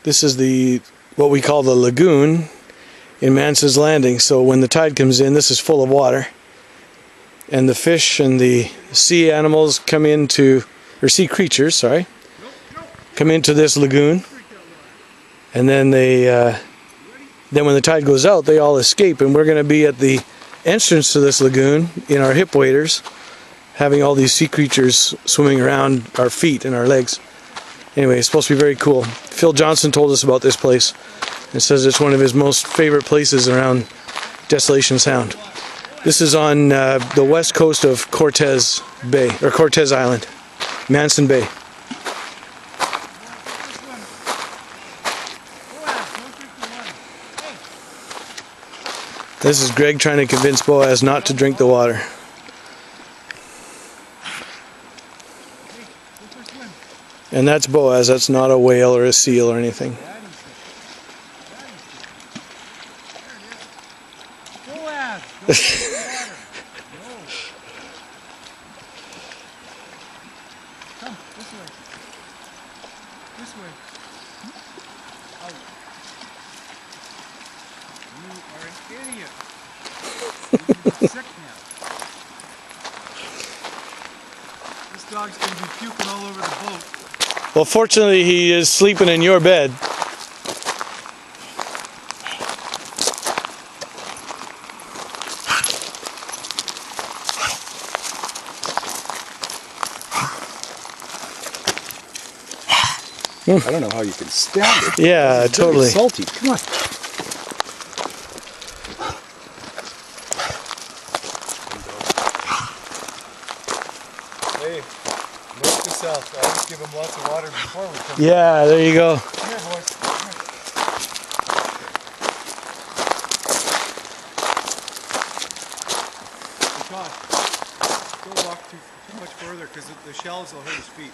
This is what we call the lagoon in Manson's Landing. So when the tide comes in, this is full of water, and the fish and the sea animals come into, or sea creatures, sorry, come into this lagoon, and then then when the tide goes out, they all escape, and we're going to be at the entrance to this lagoon in our hip waders, having all these sea creatures swimming around our feet and our legs. Anyway, it's supposed to be very cool. Phil Johnson told us about this place and says it's one of his most favorite places around Desolation Sound. This is on the west coast of Cortez Bay, or Cortez Island, Manson Bay. This is Greg trying to convince Boaz not to drink the water. And that's Boaz, that's not a whale or a seal or anything. Boaz, don't drink the water. No. Come, this way. This way. Out. You are an idiot. You're sick now. This dog's going to be puking all over the boat. Well, fortunately, he is sleeping in your bed. I don't know how you can stand it. Yeah, it's totally. Really salty. Come on. Hey, north to south. I always give them lots of water before we come. Yeah, there you go. Come here, boys. Come here. Hey, Todd, don't walk too much further because the shells will hurt his feet.